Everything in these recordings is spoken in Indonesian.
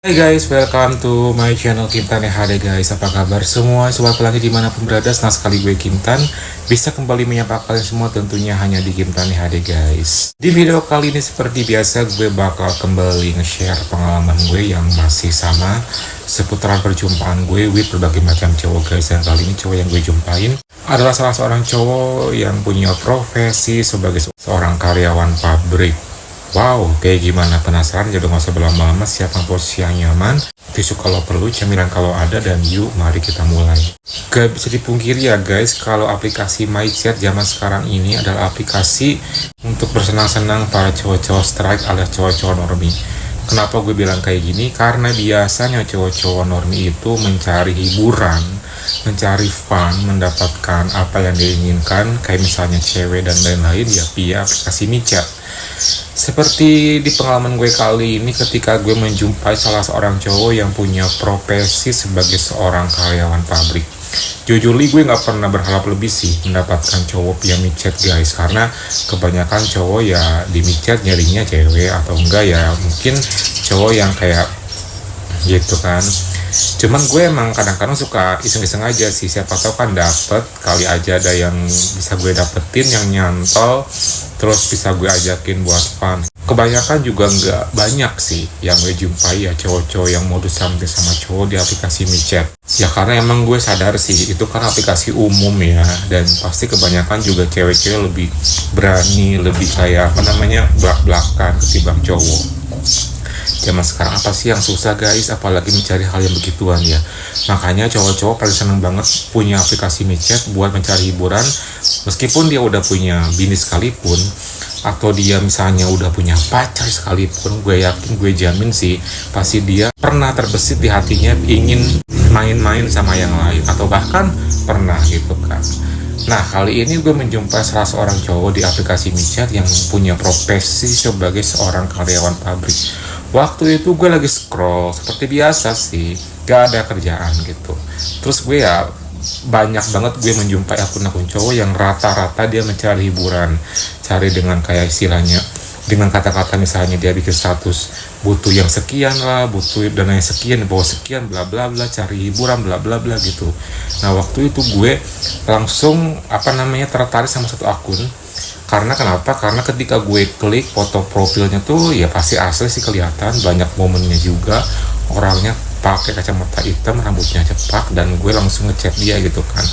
Hai guys, welcome to my channel Kintan HD guys. Apa kabar semua? Sobat pelangi dimanapun berada, senang sekali gue Kintan bisa kembali menyapa kalian semua tentunya hanya di Kintan HD guys. Di video kali ini seperti biasa gue bakal kembali nge-share pengalaman gue yang masih sama seputaran perjumpaan gue with berbagai macam cowok guys. Dan kali ini cowok yang gue jumpain adalah salah seorang cowok yang punya profesi sebagai seorang karyawan pabrik. Wow, kayak gimana? Penasaran? Jadi nggak usah berlama-lama, siapkan posisi yang nyaman, tisu kalau perlu, cemilan kalau ada, dan yuk mari kita mulai. Gak bisa dipungkiri ya guys, kalau aplikasi MyChat zaman sekarang ini adalah aplikasi untuk bersenang-senang para cowok-cowok strike alias cowok-cowok normi. Kenapa gue bilang kayak gini? Karena biasanya cowok-cowok normi itu mencari hiburan, mencari fun, mendapatkan apa yang diinginkan, kayak misalnya cewek dan lain-lain ya via aplikasi MyChat. Seperti di pengalaman gue kali ini ketika gue menjumpai salah seorang cowok yang punya profesi sebagai seorang karyawan pabrik. Jujur gue nggak pernah berharap lebih sih mendapatkan cowok via MyChat guys, karena kebanyakan cowok ya di MyChat nyarinya cewek atau enggak ya mungkin cowok yang kayak gitu kan. Cuman gue emang kadang-kadang suka iseng-iseng aja sih, siapa tahu kan dapet, kali aja ada yang bisa gue dapetin yang nyantol terus bisa gue ajakin buat fun. Kebanyakan juga nggak banyak sih yang gue jumpai ya cowok-cowok yang modus something sama cowok di aplikasi MyChat. Ya karena emang gue sadar sih itu kan aplikasi umum ya, dan pasti kebanyakan juga cewek-cewek lebih berani, lebih kayak belak-belakan ketimbang cowok. Zaman sekarang apa sih yang susah guys, apalagi mencari hal yang begituan ya. Makanya cowok-cowok paling seneng banget punya aplikasi MyChat buat mencari hiburan, meskipun dia udah punya bini sekalipun atau dia misalnya udah punya pacar sekalipun, gue yakin, gue jamin sih pasti dia pernah terbesit di hatinya ingin main-main sama yang lain, atau bahkan pernah gitu kan. Nah, kali ini gue menjumpai salah seorang cowok di aplikasi MyChat yang punya profesi sebagai seorang karyawan pabrik. Waktu itu gue lagi scroll seperti biasa sih, gak ada kerjaan gitu. Terus gue ya banyak banget gue menjumpai akun-akun cowok yang rata-rata dia mencari hiburan, cari dengan kayak istilahnya, dengan kata-kata misalnya dia bikin status butuh yang sekian lah, butuh dana yang sekian, bawa sekian, bla bla bla, cari hiburan, bla bla bla gitu. Nah waktu itu gue langsung tertarik sama satu akun. Karena kenapa? Karena ketika gue klik foto profilnya tuh ya pasti asli sih kelihatan, banyak momennya juga, orangnya pakai kacamata hitam, rambutnya cepak, dan gue langsung ngechat dia gitu kan.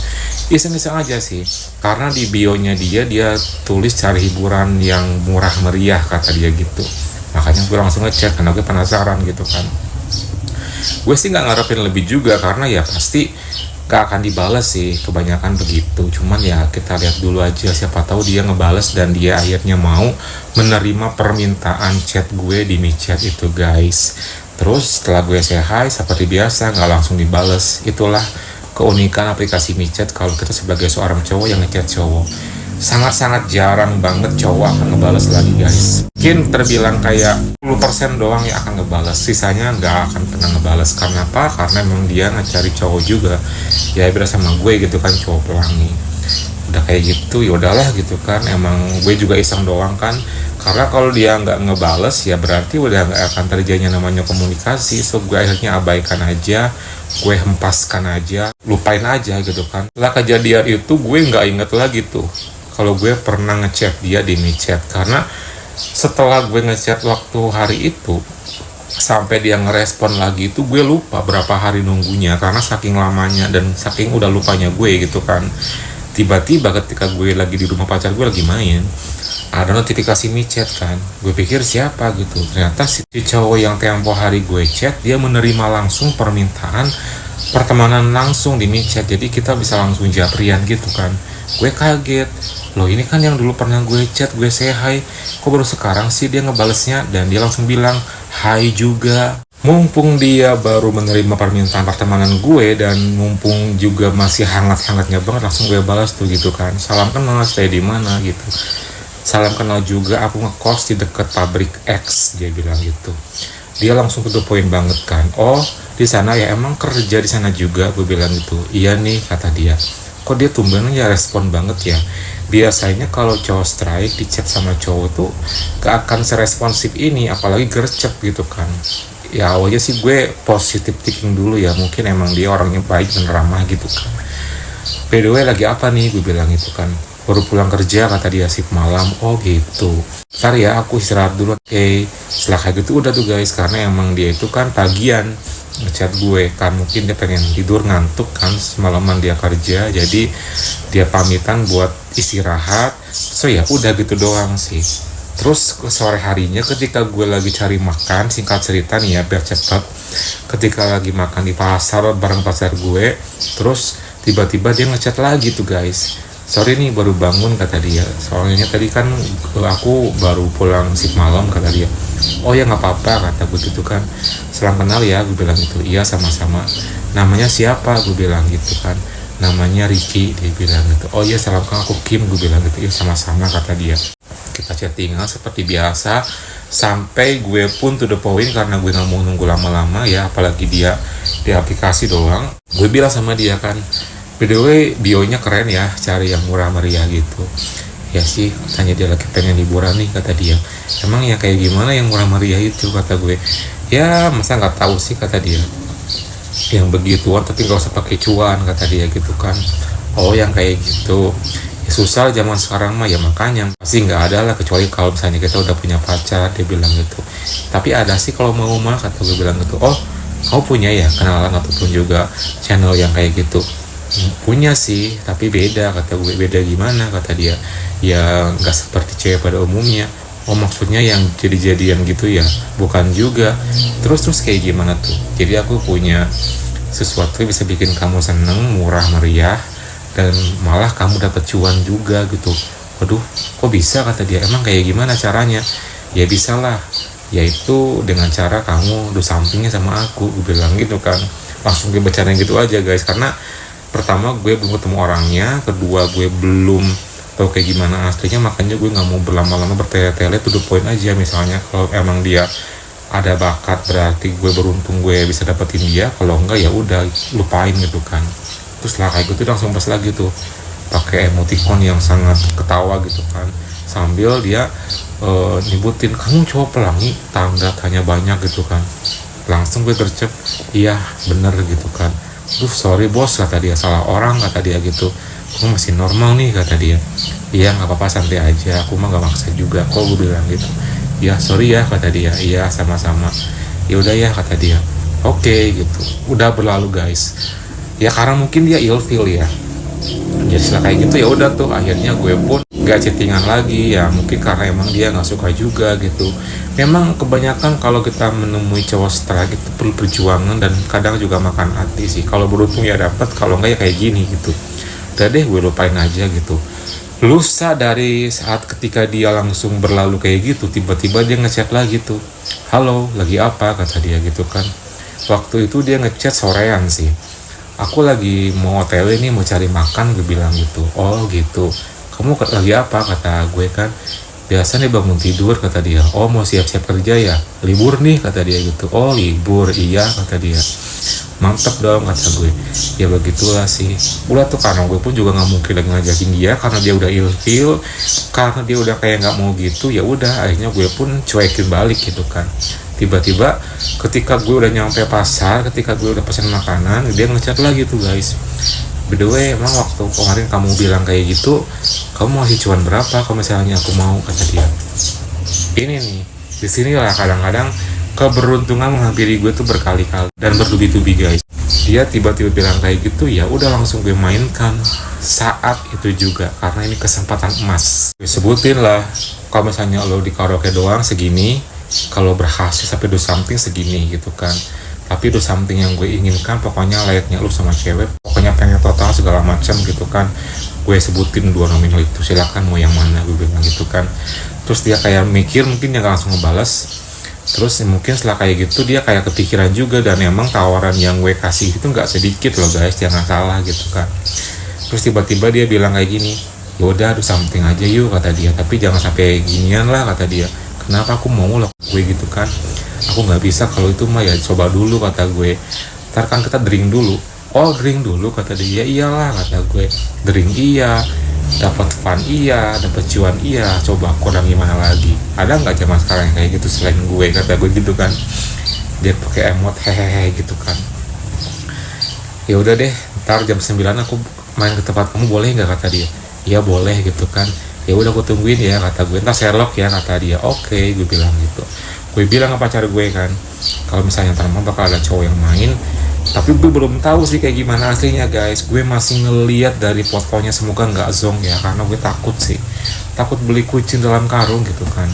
Iseng-iseng aja sih, karena di bio-nya dia tulis cari hiburan yang murah meriah kata dia gitu. Makanya gue langsung ngechat karena gue penasaran gitu kan. Gue sih nggak ngarepin lebih juga karena ya pasti gak akan dibalas sih, kebanyakan begitu. Cuman ya kita lihat dulu aja, siapa tahu dia ngebales dan dia akhirnya mau menerima permintaan chat gue di MyChat itu guys. Terus setelah gue say hi seperti biasa gak langsung dibales. Itulah keunikan aplikasi MyChat kalau kita sebagai seorang cowok yang ngechat cowok. Sangat-sangat jarang banget cowok akan ngebales lagi guys. Mungkin terbilang kayak 10% doang yang akan ngebales, sisanya nggak akan pernah ngebales. Karena apa? Karena emang dia ngecari cowok juga ya, beda sama gue gitu kan, cowok pelangi. Udah kayak gitu ya udahlah gitu kan, emang gue juga iseng doang kan. Karena kalau dia nggak ngebales ya berarti udah nggak akan terjadinya namanya komunikasi. So gue akhirnya abaikan aja, gue hempaskan aja, lupain aja gitu kan. Setelah kejadian itu gue nggak inget lagi tuh kalau gue pernah ngechat dia di MyChat, karena setelah gue ngechat waktu hari itu sampai dia ngerespon lagi itu gue lupa berapa hari nunggunya karena saking lamanya dan saking udah lupanya gue gitu kan. Tiba-tiba ketika gue lagi di rumah pacar gue lagi main, ada notifikasi MyChat kan. Gue pikir siapa gitu, ternyata si cowok yang tempo hari gue chat dia menerima langsung permintaan pertemanan langsung di MyChat. Jadi kita bisa langsung japrian gitu kan. Gue kaget, loh ini kan yang dulu pernah gue chat, gue say hi, kok baru sekarang sih dia ngebalesnya? Dan dia langsung bilang hi juga. Mumpung dia baru menerima permintaan pertemanan gue dan mumpung juga masih hangat-hangatnya banget, langsung gue balas tuh gitu kan. Salam kenal, stay di mana gitu. Salam kenal juga, aku ngekos di deket pabrik X, dia bilang gitu. Dia langsung to the point banget kan. Oh di sana ya, emang kerja di sana juga, gue bilang gitu. Iya nih kata dia. Kok dia tumbennya respon banget ya. Biasanya kalau cowok strike di chat sama cowok tuh gak akan seresponsif ini, apalagi gercep gitu kan. ya awalnya sih gue positif thinking dulu ya, mungkin emang dia orangnya baik dan ramah gitu kan. By the way lagi apa nih, gue bilang itu kan. Baru pulang kerja kata dia, shift malam. Oh gitu, ntar ya aku istirahat dulu. Oke, setelah kayak gitu udah tuh guys, karena emang dia itu kan pagian ngechat gue kan, mungkin dia pengen tidur ngantuk kan, semalaman dia kerja, jadi dia pamitan buat istirahat. So ya udah gitu doang sih. Terus ke sore harinya ketika gue lagi cari makan, singkat cerita nih ya biar cepet, ketika lagi makan di pasar bareng pacar gue, terus tiba-tiba dia ngechat lagi tuh guys. Sorry nih baru bangun kata dia, soalnya tadi kan aku baru pulang shift malam kata dia. Oh ya nggak apa-apa kata gue gitu kan, salam kenal ya gue bilang gitu. Iya sama-sama. Namanya siapa gue bilang gitu kan. Namanya Ricky dia bilang gitu. Oh iya salam kenal, aku Kim gue bilang gitu. Iya sama-sama kata dia. Kita chattingan seperti biasa sampai gue pun to the point, karena gue nggak mau nunggu lama-lama ya, apalagi dia di aplikasi doang. Gue bilang sama dia kan, by the way bionya keren ya, cari yang murah meriah gitu. Ya sih katanya dia lagi pengen liburan nih kata dia. Emang ya kayak gimana yang murah meriah itu kata gue. Ya masa nggak tahu sih kata dia, yang begituan tapi gak usah pakai cuan kata dia gitu kan. Oh yang kayak gitu ya susah zaman sekarang mah, ya makanya pasti nggak ada lah, kecuali kalau misalnya kita udah punya pacar, dia bilang gitu. Tapi ada sih kalau mau mah kata gue bilang gitu. Oh kamu punya ya kenalan ataupun juga channel yang kayak gitu? Punya sih tapi beda kata gue. Beda gimana kata dia. Ya nggak seperti cewek pada umumnya. Oh maksudnya yang jadi-jadian gitu ya? Bukan juga. Terus kayak gimana tuh? Jadi aku punya sesuatu yang bisa bikin kamu seneng, murah meriah, dan malah kamu dapat cuan juga gitu. Waduh kok bisa kata dia. Emang kayak gimana caranya? Ya bisa lah, yaitu dengan cara kamu do somethingnya sama aku, gue bilang gitu kan. Langsung gue bercanda gitu aja guys, karena pertama gue belum ketemu orangnya, kedua gue belum tahu kayak gimana aslinya, makanya gue nggak mau berlama-lama bertele-tele, to the point aja. Misalnya kalau emang dia ada bakat berarti gue beruntung gue bisa dapetin dia, kalau enggak ya udah lupain gitu kan. Terus lah kayak gitu langsung pas lagi tuh pakai emoticon yang sangat ketawa gitu kan, sambil dia nyebutin kamu cowok pelangi, tanda tanya banyak gitu kan. Langsung gue gercep, iya bener gitu kan. Sorry bos kata dia, salah orang kata dia gitu. Aku masih normal nih kata dia. Iya nggak apa-apa santai aja, aku mah gak maksa juga kok, gue bilang gitu. Ya sorry ya kata dia. Iya sama-sama. Ya udah ya kata dia. Oke gitu. Udah berlalu guys. Ya karena mungkin dia ilfeel ya. Jadi setelah kayak gitu ya udah tuh akhirnya gue pun gak chattingan lagi ya, mungkin karena emang dia nggak suka juga gitu. Memang kebanyakan kalau kita menemui cowok setelah itu perlu perjuangan dan kadang juga makan hati sih. Kalau beruntung ya dapat, kalau enggak ya kayak gini gitu. Udah deh gue lupain aja gitu. Lusa dari saat ketika dia langsung berlalu kayak gitu, tiba-tiba dia ngechat lagi tuh. Halo lagi apa kata dia gitu kan. Waktu itu dia ngechat sorean sih. Aku lagi mau OTW nih, mau cari makan, gue bilang gitu. Oh gitu, kamu lagi apa kata gue kan. Biasa nih bangun tidur kata dia. Oh mau siap-siap kerja ya, libur nih kata dia gitu. Oh libur, iya kata dia. Mantap dong kata gue. Ya begitulah sih. Udah tuh karena gue pun juga nggak mungkin lagi ngajakin dia, karena dia udah ilfeel, karena dia udah kayak nggak mau gitu. Ya udah akhirnya gue pun cuekin balik gitu kan. Tiba-tiba ketika gue udah nyampe pasar, ketika gue udah pesen makanan, dia ngechat lagi tuh guys. By the way, emang waktu kemarin kamu bilang kayak gitu, kamu masih cuan berapa kalau misalnya aku mau kata dia. Ini nih, di sini lah kadang-kadang keberuntungan menghampiri gue tuh berkali-kali dan bertubi-tubi guys. Dia tiba-tiba bilang kayak gitu, ya udah langsung gue mainkan saat itu juga, karena ini kesempatan emas. Gue sebutin lah, kalau misalnya lo di karaoke doang segini, kalau berhasil sampai do something segini gitu kan. Tapi do something yang gue inginkan pokoknya layaknya lu sama cewek, pokoknya pengen total segala macam gitu kan. Gue sebutin 2 nominal itu, silakan mau yang mana, gue bilang gitu kan. Terus dia kayak mikir, mungkin dia gak langsung ngebales. Terus mungkin setelah kayak gitu dia kayak kepikiran juga, dan emang tawaran yang gue kasih itu gak sedikit loh guys, jangan salah gitu kan. Terus tiba-tiba dia bilang kayak gini, yaudah do something aja yuk kata dia, tapi jangan sampai ginian lah kata dia. Kenapa? Aku mau loh gue gitu kan. Aku nggak bisa kalau itu mah, ya coba dulu kata gue. Ntar kan kita drink dulu. Oh drink dulu kata dia. Iyalah kata gue. Drink iya, dapat fun iya, dapat cuan iya. Coba kurang gimana lagi? Ada nggak zaman sekarang kayak gitu selain gue kata gue gitu kan. dia pakai emot hehehe gitu kan. Ya udah deh, ntar jam 9 aku main ke tempat kamu, boleh nggak, kata dia. Iya boleh gitu kan. Ya udah aku tungguin ya, kata gue. Ntar Sherlock ya, kata dia. Oke, gue bilang gitu. Gue bilang ke pacar gue kan, kalau misalnya ntar malam bakal ada cowok yang main, tapi gue belum tahu sih kayak gimana aslinya guys. Gue masih ngeliat dari fotonya, semoga nggak zong ya, karena gue takut sih, takut beli kucing dalam karung gitu kan.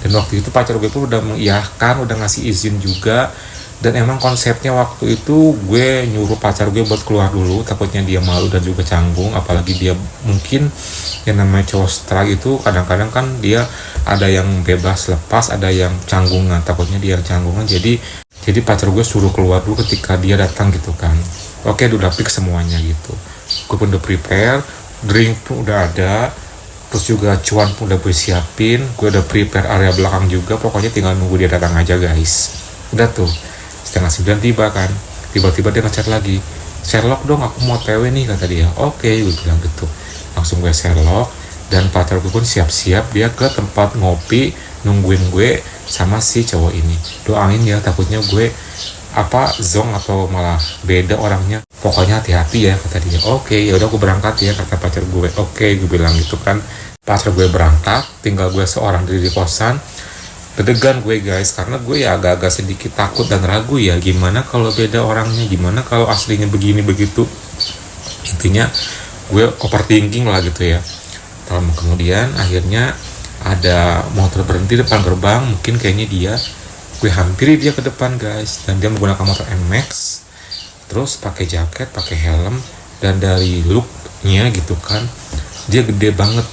Dan waktu itu pacar gue pun udah mengiyakan, udah ngasih izin juga. Dan emang konsepnya waktu itu gue nyuruh pacar gue buat keluar dulu, takutnya dia malu dan juga canggung, apalagi dia mungkin yang namanya cowok setelah itu kadang-kadang kan dia ada yang bebas lepas, ada yang canggungan, takutnya dia canggungan. Jadi pacar gue suruh keluar dulu ketika dia datang gitu kan. Oke, udah fix semuanya gitu. Gue pun udah prepare, drink pun udah ada, terus juga cuan pun udah gue siapin. Gue udah prepare area belakang juga, pokoknya tinggal nunggu dia datang aja guys. Udah tuh, setengah 9 tiba kan, tiba-tiba dia ngechat lagi, Sherlock dong, aku mau TW nih, kata dia. Oke, gue bilang gitu. Langsung gue Sherlock, dan pacar gue pun siap-siap dia ke tempat ngopi nungguin gue sama si cowok ini. Doain ya, takutnya gue zong atau malah beda orangnya, pokoknya hati-hati ya, kata dia. Oke, ya udah aku berangkat ya, kata pacar gue. Oke, gue bilang gitu kan. Pacar gue berangkat, tinggal gue seorang diri di kosan. Deg-degan gue guys, karena gue ya agak-agak sedikit takut dan ragu ya, gimana kalau beda orangnya, gimana kalau aslinya begini begitu. Intinya gue overthinking lah gitu ya. Lama kemudian akhirnya ada motor berhenti depan gerbang, mungkin kayaknya dia. Gue hampiri dia ke depan guys, dan dia menggunakan motor NMAX, terus pakai jaket, pakai helm, dan dari looknya gitu kan, dia gede banget,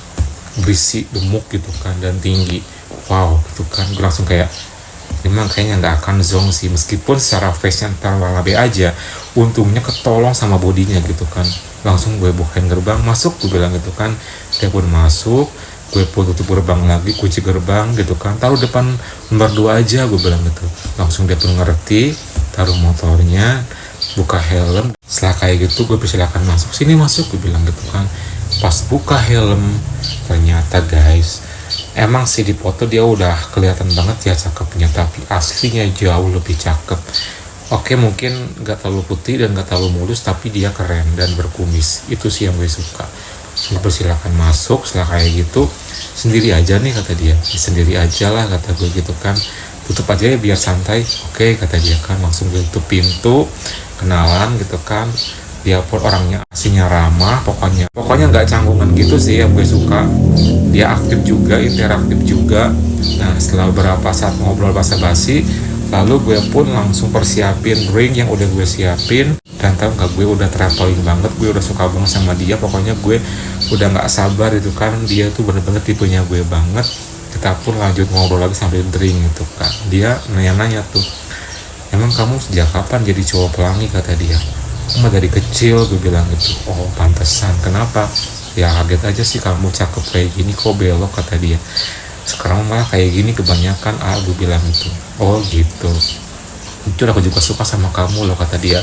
berisi, gemuk gitu kan, dan tinggi. Wow gitu kan, gue langsung kayak, memang kayaknya nggak akan zong sih, meskipun secara face-nya ntar B aja. Untungnya ketolong sama bodinya gitu kan. Langsung gue bukain gerbang, masuk, gue bilang gitu kan. Dia pun masuk, gue pun tutup gerbang lagi, kunci gerbang gitu kan, taruh depan nomor 2 aja, gue bilang gitu. Langsung dia pun ngerti, taruh motornya, buka helm. Setelah kayak gitu gue persilakan masuk, sini masuk, gue bilang gitu kan. Pas buka helm, ternyata guys, emang sih di foto dia udah kelihatan banget ya cakepnya, tapi aslinya jauh lebih cakep. Oke, mungkin gak terlalu putih dan gak terlalu mulus, tapi dia keren dan berkumis. Itu sih yang gue suka. Persilakan masuk. Setelah kayak gitu, sendiri aja nih, kata dia. Sendiri aja lah, kata gue gitu kan. Tutup aja ya biar santai. Oke, kata dia kan. Langsung gue tutup pintu, kenalan gitu kan. Dia pun orangnya aslinya ramah, pokoknya nggak canggungan gitu sih, yang gue suka. Dia aktif juga, interaktif juga. Nah, setelah beberapa saat ngobrol basa-basi, lalu gue pun langsung persiapin drink yang udah gue siapin. Dan tau gak, gue udah traveling banget, gue udah suka banget sama dia, pokoknya gue udah nggak sabar itu kan. Dia tuh bener-bener tipenya gue banget. Kita pun lanjut ngobrol lagi sambil drink gitu kan. Dia nanya-nanya tuh, emang kamu sejak kapan jadi cowok pelangi, kata dia. Cuma dari kecil, gue bilang gitu. Oh pantesan, kenapa? Ya kaget aja sih, kamu cakep kayak gini kok belok, kata dia. Sekarang malah kayak gini kebanyakan, gue bilang gitu. Oh gitu, jujur aku juga suka sama kamu loh, kata dia.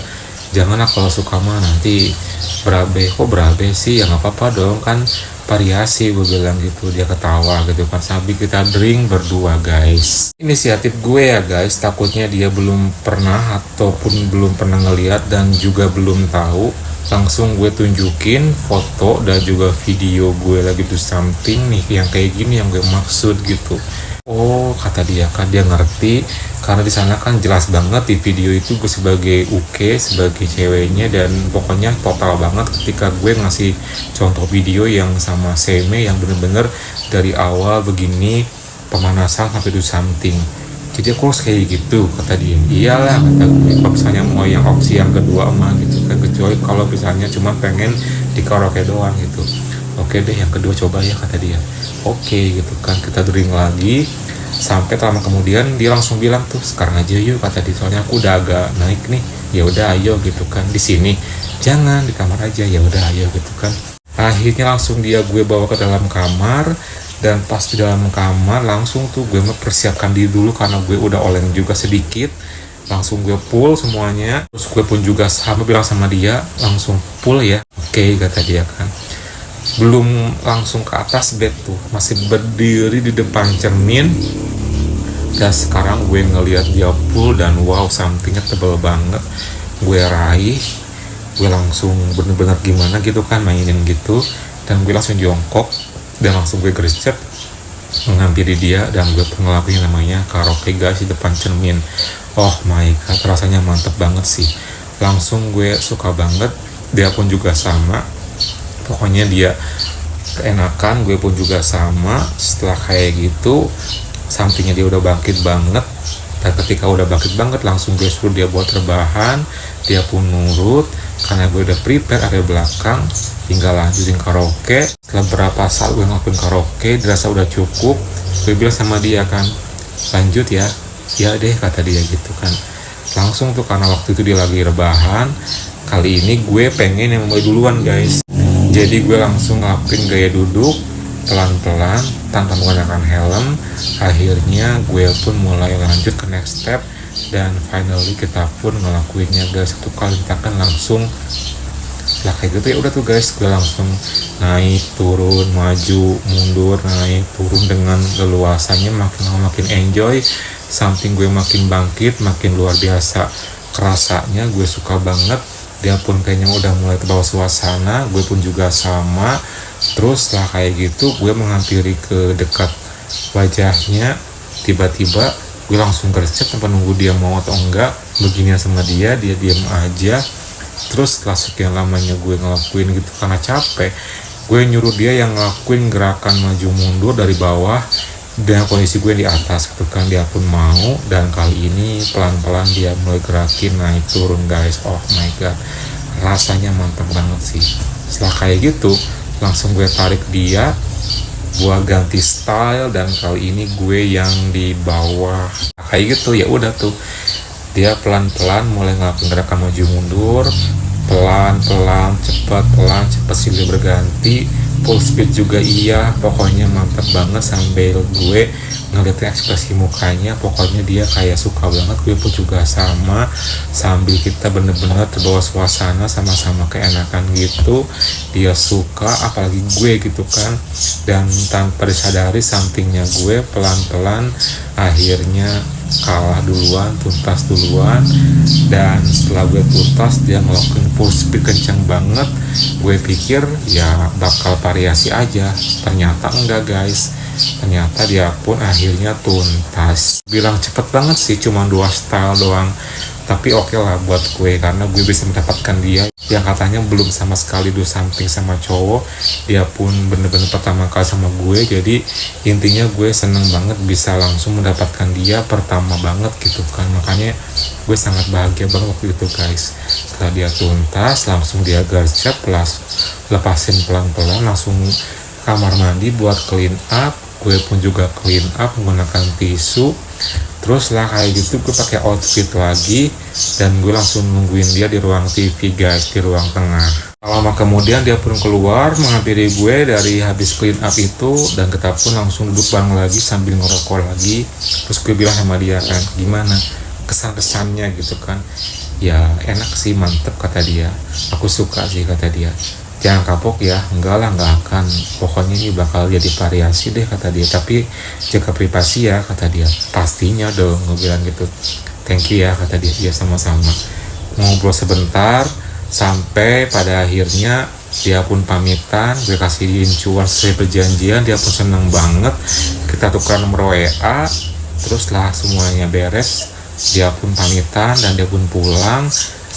Janganlah kalau suka mah nanti berabe. Kok berabe sih, ya nggak apa-apa dong kan, variasi, gue bilang gitu. Dia ketawa gitu kan, sambil kita drink berdua guys. Inisiatif gue ya guys, takutnya dia belum pernah ataupun belum pernah ngeliat dan juga belum tahu. Langsung gue tunjukin foto dan juga video gue lagi do something nih yang kayak gini yang gue maksud gitu. Oh kata dia kan, dia ngerti karena di sana kan jelas banget di video itu gue sebagai Uke, sebagai ceweknya, dan pokoknya total banget ketika gue ngasih contoh video yang sama Seme yang bener-bener dari awal begini pemanasan sampai do something. Jadi aku harus kayak gitu, kata dia. Iyalah, kata gue, kalau misalnya mau yang opsi yang kedua mah gitu kan, kecuali kalau misalnya cuma pengen di karaoke doang gitu. Oke deh, yang kedua coba ya, kata dia. Oke gitu kan, kita drink lagi. Sampai lama kemudian dia langsung bilang tuh, sekarang aja yuk, kata dia. Soalnya aku udah agak naik nih. Ya udah ayo gitu kan, di sini. Jangan di kamar aja, ya udah ayo gitu kan. Akhirnya langsung gue bawa ke dalam kamar. Dan pas di dalam kamar langsung tuh gue mempersiapkan diri dulu karena gue udah oleng juga sedikit. Langsung gue full semuanya. Terus gue pun juga sama bilang sama dia, langsung full ya. Oke, kata dia kan. Belum langsung ke atas bed tuh, masih berdiri di depan cermin, Dan sekarang gue ngeliat dia pull dan wow, somethingnya tebel banget. Gue raih, gue langsung bener-bener gimana gitu kan mainin gitu, dan gue langsung jongkok dan langsung gue gercep menghampiri dia, dan gue pun ngelakuin namanya karaoke guys di depan cermin. Oh my god, rasanya mantep banget sih, langsung gue suka banget. Dia pun juga sama, pokoknya dia keenakan, gue pun juga sama. Setelah kayak gitu, sampingnya dia udah bangkit banget, dan ketika udah bangkit banget langsung gue suruh dia buat rebahan. Dia pun nurut karena gue udah prepare area belakang, tinggal lanjutin karaoke. Setelah berapa saat gue ngelakuin karaoke, dirasa udah cukup, gue bilang sama dia kan, lanjut ya. Ya deh kata dia gitu kan. Langsung tuh, karena waktu itu dia lagi rebahan, kali ini gue pengen yang mulai duluan guys. Jadi gue langsung ngelakuin gaya duduk pelan-pelan tanpa menggunakan helm. Akhirnya gue pun mulai lanjut ke next step, dan finally kita pun ngelakuinnya guys. Satu kali kita kan langsung lah kayak gitu, ya udah tuh guys, gue langsung naik turun maju mundur naik turun dengan leluasanya, makin lama makin enjoy, samping gue makin bangkit, makin luar biasa kerasanya. Gue suka banget. Dia pun kayaknya udah mulai terbawa suasana, gue pun juga sama. Terus lah kayak gitu, gue menghampiri ke dekat wajahnya, tiba-tiba gue langsung gercep tanpa nunggu dia mau atau enggak. Beginian sama dia diam aja. Terus setelah sekian lamanya gue ngelakuin gitu karena capek, gue nyuruh dia yang ngelakuin gerakan maju mundur dari bawah dengan kondisi gue di atas gitu kan. Dia pun mau, dan kali ini pelan-pelan dia mulai gerakin naik turun guys. Oh my god, rasanya mantap banget sih. Setelah kayak gitu langsung gue tarik dia buat ganti style, dan kali ini gue yang di bawah kayak gitu. Ya udah tuh, dia pelan-pelan mulai ngelakuin gerakan maju mundur, pelan-pelan cepat silih berganti, full speed juga iya. Pokoknya mantap banget, sambil gue ngeliatin ekspresi mukanya, pokoknya dia kayak suka banget. Gue pun juga sama, sambil kita bener-bener terbawa suasana, sama-sama keenakan gitu. Dia suka, apalagi gue gitu kan. Dan tanpa disadari sampingnya gue pelan-pelan akhirnya kalah duluan, tuntas duluan. Dan setelah gue tuntas, dia ngelakuin full speed kencang banget. Gue pikir ya bakal variasi aja, ternyata enggak guys. Ternyata dia pun akhirnya tuntas. Bilang cepet banget sih, cuma 2 style doang, tapi oke lah buat gue, karena gue bisa mendapatkan dia yang katanya belum sama sekali do samping sama cowok. Dia pun bener-bener pertama kali sama gue, jadi intinya gue seneng banget bisa langsung mendapatkan dia pertama banget gitu kan. Makanya gue sangat bahagia banget waktu itu guys. Setelah dia tuntas, langsung dia gercep, lepasin pelan-pelan, langsung kamar mandi buat clean up. Gue pun juga clean up menggunakan tisu. Terus lah kayak gitu gue pakai outfit lagi, dan gue langsung nungguin dia di ruang TV guys, di ruang tengah. Lama kemudian dia pun keluar menghampiri gue dari habis clean up itu, dan kita pun langsung duduk bareng lagi sambil ngerokok lagi. Terus gue bilang sama dia kan, gimana kesan-kesannya gitu kan. Ya enak sih, mantep kata dia, aku suka sih kata dia. Jangan kapok ya, enggak lah, enggak akan, pokoknya ini bakal jadi variasi deh kata dia, tapi jaga privasi ya kata dia. Pastinya dong, gue bilang gitu. Thank you ya kata dia. Ya sama-sama. Ngobrol sebentar sampai pada akhirnya dia pun pamitan, gue kasihin cuan sesuai perjanjian. Dia pun seneng banget, kita tukar nomor WA. Terus lah semuanya beres, dia pun pamitan dan dia pun pulang.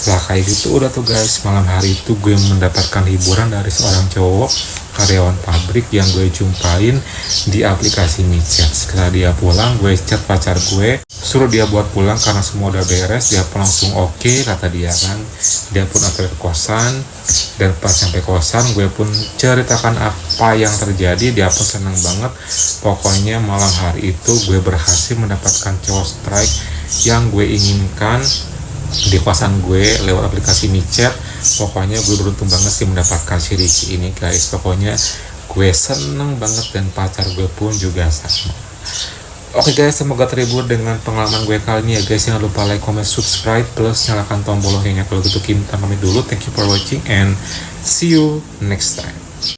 Setelah kayak gitu udah tuh guys, malam hari itu gue mendapatkan hiburan dari seorang cowok karyawan pabrik yang gue jumpain di aplikasi michat. Setelah dia pulang, gue chat pacar gue, suruh dia buat pulang karena semua udah beres. Dia pun langsung oke, kata dia kan. Dia pun antar ke kosan, dan pas sampai kosan gue pun ceritakan apa yang terjadi. Dia pun seneng banget. Pokoknya malam hari itu gue berhasil mendapatkan cowok strike yang gue inginkan di kosan gue lewat aplikasi michat. Pokoknya gue beruntung banget sih mendapatkan si Ricky ini guys. Pokoknya gue seneng banget, dan pacar gue pun juga sama. Oke guys, semoga terhibur dengan pengalaman gue kali ini ya guys. Jangan lupa like, comment, subscribe, plus nyalakan tombol loncengnya. Kalau gitu Kim pamit dulu. Thank you for watching and see you next time.